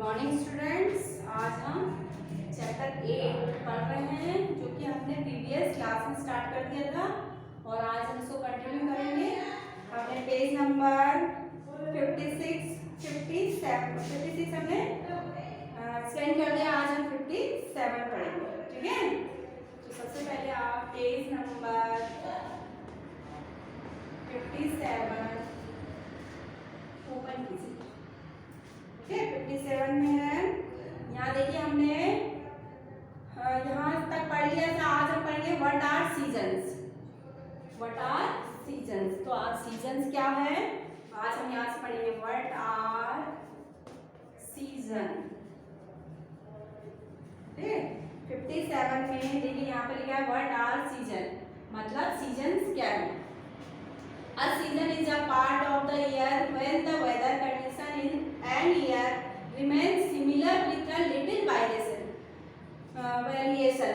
Morning students, आज हम chapter 8 पढ़ रहे हैं जो कि हमने प्रीवियस क्लास में स्टार्ट कर दिया था और आज हम इसको कंटिन्यू करेंगे। हमने पेज नंबर 56 हमने एक्सप्लेन कर दिया। आज हम 57 पढ़ेंगे, ठीक है। तो सबसे पहले आप पेज नंबर 57 ओपन कीजिए। ठीक है, 57 में है। यहाँ देखिए हमने यहाँ तक पढ़ लिया था। आज हम पढ़ेंगे what are seasons. What are seasons, तो आज सीजन्स क्या है आज हम यहाँ से पढ़ेंगे व्हाट आर सीजन। ठीक है, 57 में देखिए यहाँ पे लिखा है व्हाट आर सीजन, मतलब सीजन्स क्या है। A season is a part of the year when the weather condition in an year remains similar with a little variation.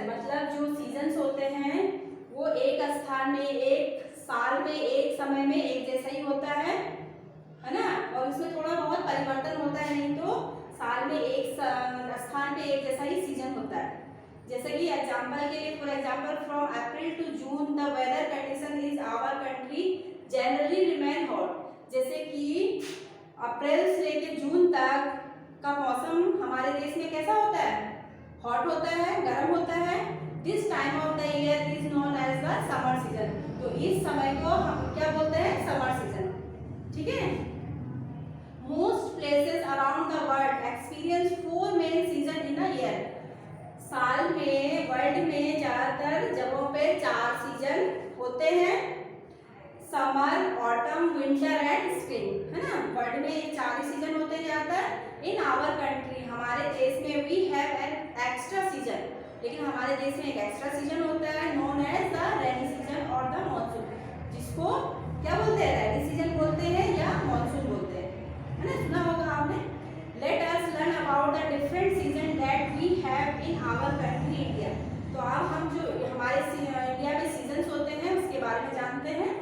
मतलब जो सीजन्स होते हैं वो एक स्थान में, एक साल में, एक समय में एक जैसा ही होता है ना, और उसमें थोड़ा बहुत परिवर्तन होता है, नहीं तो साल में एक स्थान पे एक जैसा ही सीजन होता है। जैसे कि एग्जाम्पल के लिए, for example from April to June the weather condition is our country generally remain hot. जैसे कि अप्रैल से लेकर जून तक का मौसम हमारे देश में कैसा होता है, हॉट होता है, गर्म होता है। This time of the year is known as the summer season. तो इस समय को हम क्या बोलते हैं, समर सीजन। ठीक है। Most places around the world experience 4 main season in a year. साल में वर्ल्ड में ज्यादातर जगहों पे 4 सीजन होते हैं, summer, autumn, winter and spring, है ना। वर्ल्ड में ये 4 सीजन होते हैं ज्यादातर। इन आवर कंट्री, हमारे देश में we have an extra season, लेकिन हमारे देश में एक एक्स्ट्रा सीजन होता है known as the rainy season और द मॉनसून, जिसको क्या बोलते हैं, रेनी सीजन बोलते हैं या मॉनसून बोलते हैं, है ना, सुना होगा आपने। Let us learn about the different season that we have in our country India. तो अब हम जो हमारे इंडिया में सीजन्स होते हैं उसके बारे में जानते हैं,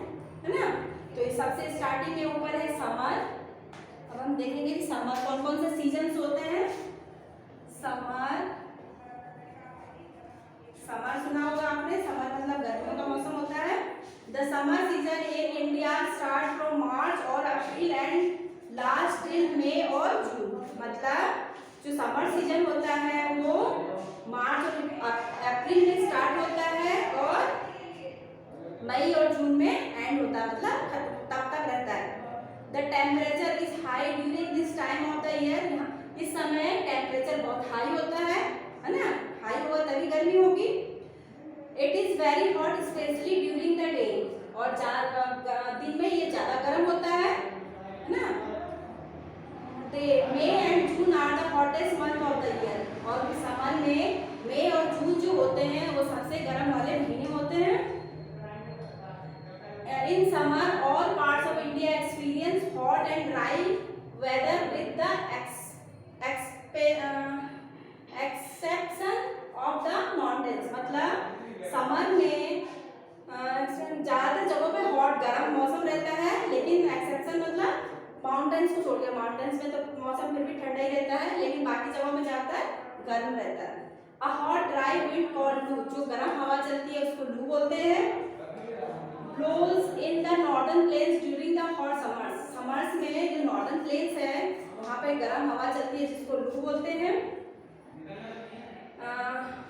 है ना। तो ये सबसे स्टार्टिंग में ऊपर है समर। अब हम देखेंगे कि समर कौन कौन से सीजन्स होते हैं। समर, समर सुना होगा आपने, समर मतलब गर्मियों का मौसम होता है। The summer season in India start from March और अप्रैल एंड लास्ट टिल मई और जून। मतलब जो समर सीजन होता है वो मार्च और अप्रैल में स्टार्ट होता है और मई और जून में एंड होता है, मतलब तब तक रहता है। The temperature is high during this time of the year. इस समय टेम्परेचर बहुत हाई होता है ना, हाई होगा तभी गर्मी होगी। It is very hot specially during the day, और दिन में ये ज्यादा गर्म होता है ना। May and June are the hottest month of the year, और समर में मई और जून जो होते हैं वो सबसे गर्म वाले महीने होते हैं। In summer, all parts of India experience hot and dry weather with the exception of the mountains। मतलब समर में ज़्यादातर जगहों पे हॉट गर्म मौसम रहता है, लेकिन एक्सेप्शन मतलब माउंटेन्स को छोड़कर। माउंटेन्स में तो मौसम फिर भी ठंडा ही रहता है, लेकिन बाकी जगहों में ज़्यादातर गर्म रहता है। A hot dry wind called लू, जो गर्म हवा चलती है उसको लू बोलते हैं। blows in the northern plains during the hot summers। Summers में जो नॉर्दर्न प्लेन्स है वहाँ पे गर्म हवा चलती है जिसको लू बोलते हैं।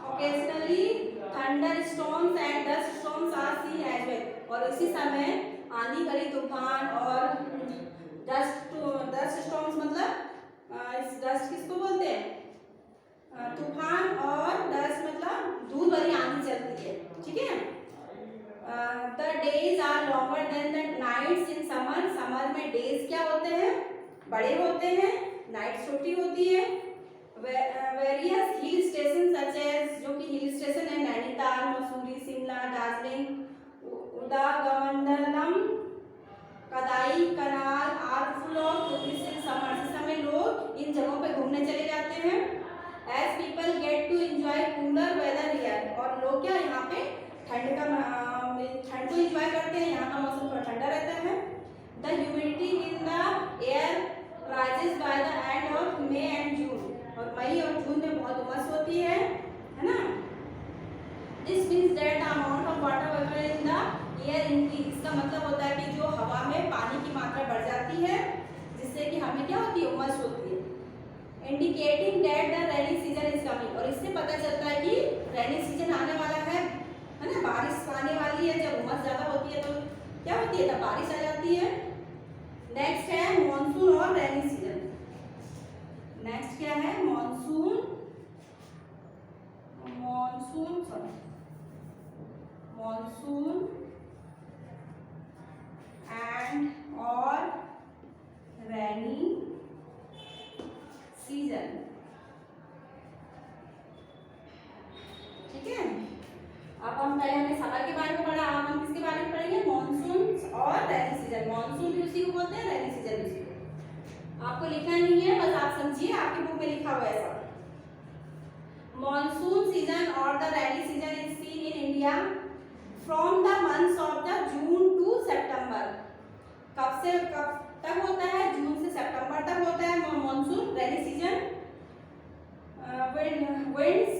Occasionally thunderstorms and dust storms are seen as well। और इसी समय आंधी, गड़ी, तूफान और डस्ट स्टॉर्म्स, मतलब इस डस्ट किसको बोलते हैं, तूफान, और डस्ट मतलब धूल भरी आंधी चलती है। ठीक है। The days are longer than the nights in summer। Summer में डेज क्या होते हैं, बड़े होते हैं, नाइट छोटी होती है। Various hill stations such as, जो कि हिल स्टेशन है, Nainital, Mussoorie, Shimla, Darjeeling, Udhagamandalam, Kodaikanal are full of tourist in summer. इस समय लोग इन जगहों पे घूमने चले जाते हैं। As people get to enjoy cooler weather here। और लोग क्या यहाँ पे ठंड को एंजॉय करते हैं, यहाँ का मौसम थोड़ा ठंडा रहता है। The humidity in the air rises by the end of May and June. में पानी की मात्रा बढ़ जाती है, जिससे कि हमें क्या होती है, उमस होती है। Indicating that the rainy season is coming, और इससे पता चलता है कि रेनी सीजन आने वाला है ना, बारिश आने वाली है। जब उमस ज़्यादा होती है तो क्या होती है, तब बारिश आ जाती है। नेक्स्ट है मॉनसून और रेनी सीजन। नेक्स्ट क्या है, मॉनसून एंड और रेनी सीजन। ठीक है, अब हम पहले हमने समर के बारे में पढ़ा, अब हम किसके बारे में पढ़ेंगे, मॉनसून और रेनी सीजन। मॉनसून भी उसी को बोलते हैं, रेनी सीजन भी उसी को। आपको लिखना नहीं है, बस आप समझिए, आपकी बुक में लिखा हुआ है ऐसा। मॉनसून सीजन और the rainy season is seen in India from the months of the June to September. कब से कब तक होता है, जून से सितंबर तक होता है monsoon. Rainy season winds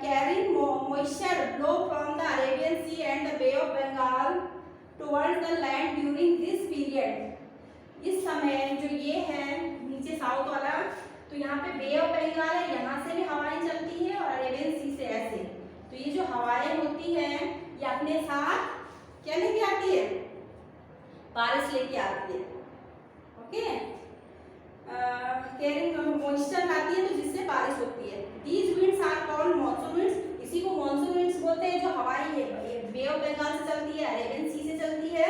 carrying moisture blow from the Arabian Sea and the Bay of Bengal towards the land during this period। इस समय जो ये है नीचे साउथ वाला, तो यहाँ पे बे ऑफ बंगाल है, यहाँ से भी हवाएं चलती है और अरेबियन सी से ऐसे। तो ये जो हवाएं होती हैं ये अपने साथ क्या लेके आती है, बारिश लेके आती है। ओके, कैरिंग मॉइस्चर लाती है, तो जिससे बारिश होती है। These winds are called monsoon winds, इसी को मॉनसून विंड्स बोलते हैं। जो हवाएं है बे ऑफ बंगाल से चलती है, अरेबियन सी से चलती है।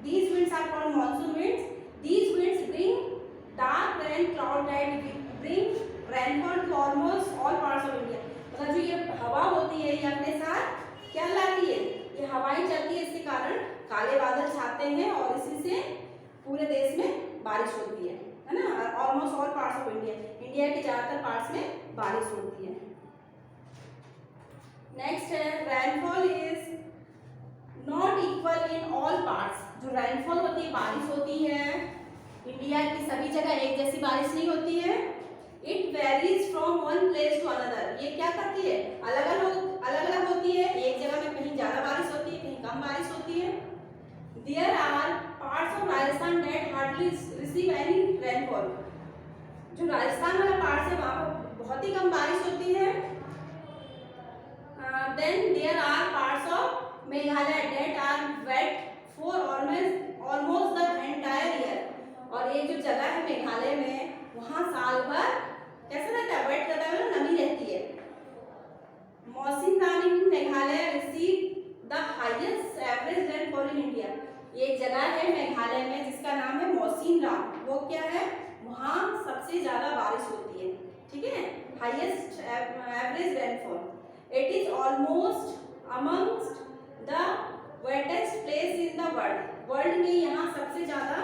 These winds are called monsoon winds. These winds bring dark rain cloud that bring rainfall to almost all parts of India। मतलब जो ये हवा होती है ये अपने साथ क्या लाती है, ये हवाएं चलती है, इसके कारण काले बादल छाते हैं और इसी से पूरे देश में बारिश होती है ना। Almost all parts of India, India के ज़्यादातर पार्ट्स में बारिश होती है। नेक्स्ट है rainfall is not equal in all parts. जो रेनफॉल होती है, बारिश होती है, इंडिया की सभी जगह एक जैसी बारिश नहीं होती है। It varies from one place to another. ये क्या करती है, अलग अलग होती है। एक जगह में कहीं ज़्यादा बारिश होती है, कहीं कम बारिश होती है। There are parts of Rajasthan that hardly receive any rainfall. जो राजस्थान वाला पार्ट है वहाँ पर बहुत ही कम बारिश होती है। Then there are parts of Meghalaya that are wet for almost the entire year. और ये जो जगह है मेघालय में, वहाँ साल भर कैसा रहता है, वेट रहता है, नमी रहती है। Mawsynram in Meghalaya receive the highest average rainfall in India. ये एक जगह है मेघालय में जिसका नाम है मौसिनराम। वो क्या है, वहाँ सबसे ज्यादा बारिश होती है। ठीक है, highest average rainfall. It is almost amongst the wettest place in the world में यहाँ सबसे ज्यादा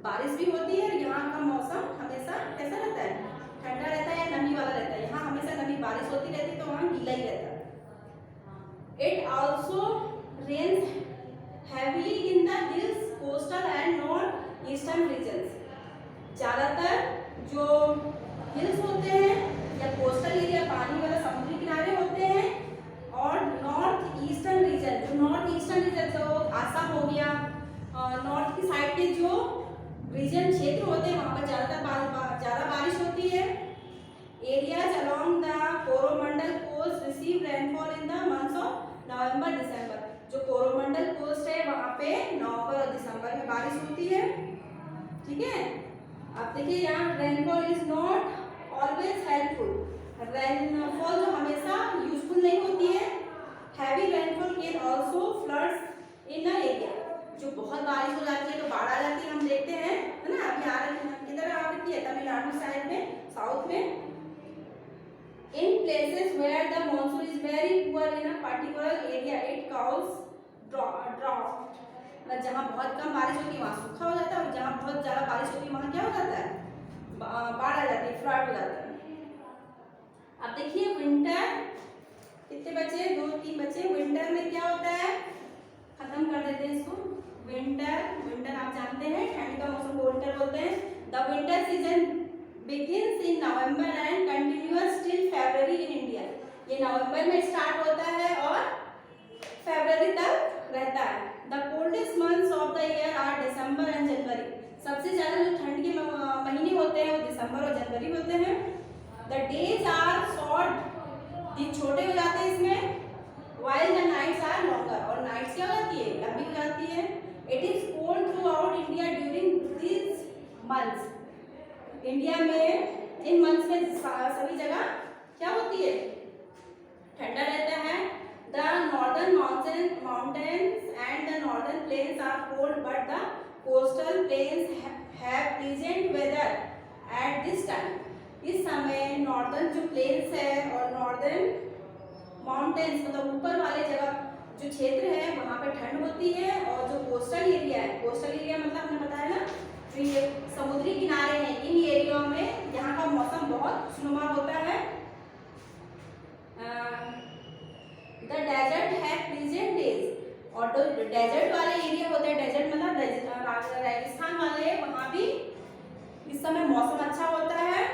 बारिश भी होती है। यहाँ का मौसम हमेशा कैसा रहता है, ठंडा रहता है या नमी वाला रहता है। यहाँ हमेशा नमी, बारिश होती रहती है तो वहाँ गीला ही रहता है। It also rains heavily in the hills, coastal and north eastern regions. ज़्यादातर जो हिल्स होते हैं या कोस्टल एरिया, पानी वाला समुद्री किनारे होते हैं, और नॉर्थ ईस्टर्न रीजन, जो नॉर्थ ईस्टर्न रीजन जो आसाम हो गया, नॉर्थ की साइड के जो रीजन क्षेत्र होते हैं वहाँ पर ज़्यादा बारिश होती है। Areas along the Coromandel coast receive rainfall in the months of November December. जो कोरोमंडल कोस्ट है वहाँ पे नवंबर और दिसंबर में बारिश होती है। ठीक है, अब देखिए यहाँ rainfall is not always helpful. Rainfall जो हमेशा यूजफुल नहीं होती है। Heavy rainfall can also floods in a area. जो बहुत बारिश हो जाती है तो बाढ़ आ जाती है, हम देखते हैं, है ना। अभी आ रही है, किधर आ रही है, तमिलनाडु साइड में, साउथ में। In places where the monsoon is very poor in a particular area it cause drought. मतलब जहाँ बहुत कम बारिश होती है वहाँ सूखा हो जाता है, और जहाँ बहुत ज़्यादा बारिश होती है वहाँ क्या हो जाता है, बाढ़ आ जाती है, फ्लड हो जाता है। अब देखिए विंटर, कितने बचे, 2-3 बचे। विंटर में क्या होता है, खत्म कर देते हैं इसको। विंटर आप जानते हैं, ठंड का मौसम को विंटर बोलते हैं। The winter season begins in November and continuous till February in India. ये नवंबर में स्टार्ट होता है और फरवरी तक रहता है। द कोल्ड छोटे हो जाते हैं इसमें, while the nights are longer, और नाइट्स क्या हो जाती है, लंबी हो जाती है। It is cold throughout India during these months, India में इन मंथ्स में सभी जगह क्या होती है, ठंडा रहता है। The northern mountains and the northern plains are cold, but the coastal plains have pleasant weather at this time. इस समय नॉर्दर्न जो प्लेन्स है और नॉर्दर्न माउंटेन्स मतलब ऊपर वाले जगह जो क्षेत्र है वहाँ पे ठंड होती है, और जो कोस्टल एरिया है, कोस्टल एरिया मतलब हमने बताया ना जो ये समुद्री किनारे हैं, इन एरिया में यहाँ का मौसम बहुत खुशनुमा होता है। द डेजर्ट है प्लीजेंट डेज, और जो डेजर्ट वाले एरिया होते हैं, डेजर्ट मतलब रेगिस्तान वाले, वहाँ भी इस समय मौसम अच्छा होता है।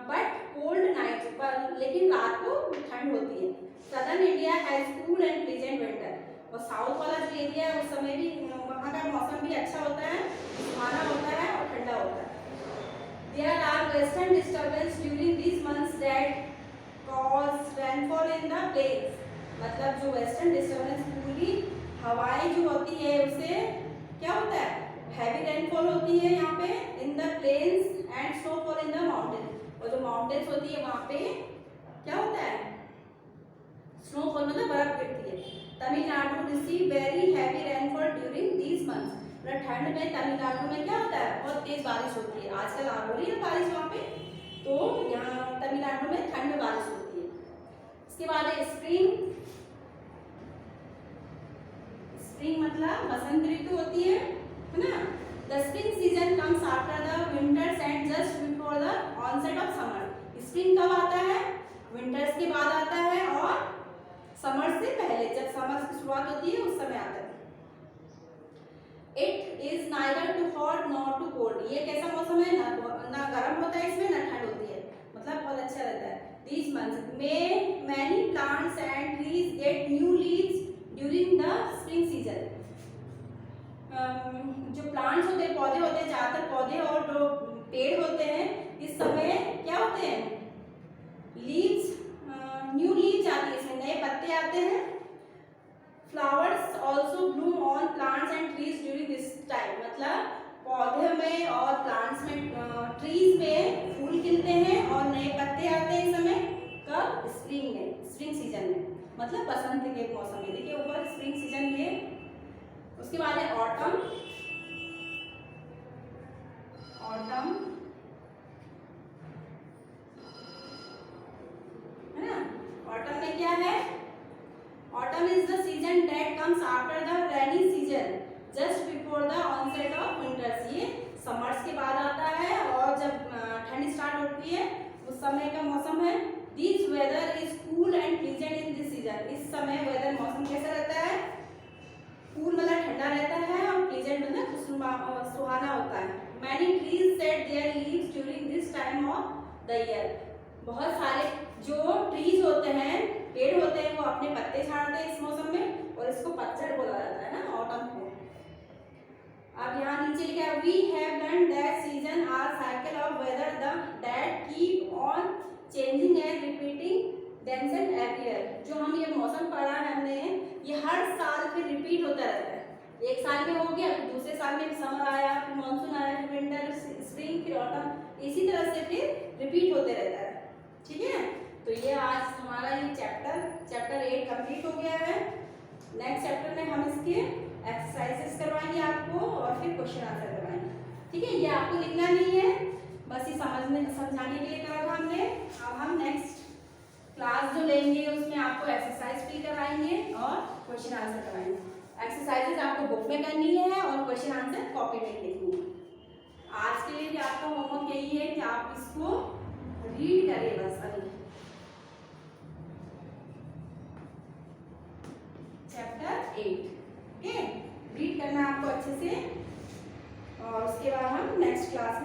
बट कोल्ड नाइट, पर लेकिन रात को ठंड होती है। Southern India has cool and pleasant winter, और साउथ वाला जो एरिया है उस समय भी वहाँ का मौसम भी अच्छा होता है, सुहाना होता है और ठंडा होता है। There are western disturbance during this months that cause rainfall in the plains, मतलब जो वेस्टर्न डिस्टर्बेंस पूरी हवाएं जो होती है उससे क्या होता है, हैवी रेनफॉल होती है यहाँ पे in the plains and snowfall in the mountain, और जो माउंटेन्स होती है वहाँ पे क्या होता है, स्नोफॉल मतलब बर्फ गिरती है। Tamil Nadu receive very heavy rainfall during these months, मतलब ठंड में तमिलनाडु में क्या होता है, बहुत तेज बारिश होती है। आजकल आ रही है बारिश वहाँ पे, तो यहाँ तमिलनाडु में ठंड में बारिश होती है। इसके बाद है स्प्रिंग, स्प्रिंग मतलब बसंत ऋतु होती है ना। The spring season comes after the winters and just before the onset of summer. Spring कब आता है, विंटर्स के बाद आता है और समर से पहले, जब समर की शुरुआत होती है उस समय आता है। It is neither too hot not too cold, ये कैसा मौसम है, ना गर्म होता है इसमें ना ठंड होती है, मतलब बहुत अच्छा रहता है। These months में many plants and trees get new leaves during the spring season। जो प्लांट्स होते हैं, पौधे होते हैं, ज़्यादातर पौधे और जो पेड़ होते हैं इस समय क्या होते हैं, लीव्स, न्यू लीव्स आती है, इसमें नए पत्ते आते हैं। Flowers also Bloom on plants and trees during this time, मतलब पौधे में और प्लांट्स में, ट्रीज में फूल खिलते हैं और नए पत्ते आते हैं इस समय। कब, स्प्रिंग में, स्प्रिंग सीजन में, मतलब बसंत के मौसम में। देखिए ऊपर स्प्रिंग सीजन ये। उसके बाद है ऑटम, ऑटम है ना। ऑटम में क्या है, autumn is the season that comes after the rainy season just before the onset of winters. ये समर्स के बाद आता है और जब ठंड स्टार्ट होती है उस समय का मौसम है। This weather is cool and pleasant in this season, इस समय वेदर मौसम कैसा रहता है, कूल मतलब ठंडा रहता है और प्लीजेंट मतलब सुहाना होता है। Many trees set there leaves during this time of the year, बहुत सारे जो ट्रीज होते हैं, पेड़ होते हैं, वो अपने पत्ते झाड़ते हैं इस मौसम में, और इसको पतझड़ बोला जाता है ना, ऑटम को। अब यहाँ नीचे लिखा है we have learn that season are cycle of weather the that keep on changing and repeating themselves every year. जो हम ये मौसम पढ़ा है हमने, ये हर साल फिर रिपीट होता रहता है। एक साल में हो गया, फिर दूसरे साल में समर आया, फिर मानसून आया, फिर विंटर, स्प्रिंग, फिर ऑटम, इसी तरह से फिर रिपीट होते रहता है। ठीक है, तो ये आज हमारा ये चैप्टर 8 कंप्लीट हो गया है। नेक्स्ट चैप्टर में हम इसके एक्सरसाइजेस करवाएंगे आपको और फिर क्वेश्चन आंसर करवाएंगे। ठीक है, ये आपको लिखना नहीं है, बस ये समझाने के लिए करा था हमने। अब हम नेक्स्ट क्लास जो लेंगे उसमें आपको एक्सरसाइज फिल करवाएंगे और क्वेश्चन आंसर करवाएंगे। एक्सरसाइजेस आपको बुक में करनी है और क्वेश्चन आंसर कॉपी में लिखनी है। आज के लिए आपका होमवर्क यही है कि आप इसको रीड करिए बस। अभी चैप्टर 8 ठीक है, रीड करना आपको अच्छे से, और उसके बाद हम नेक्स्ट क्लास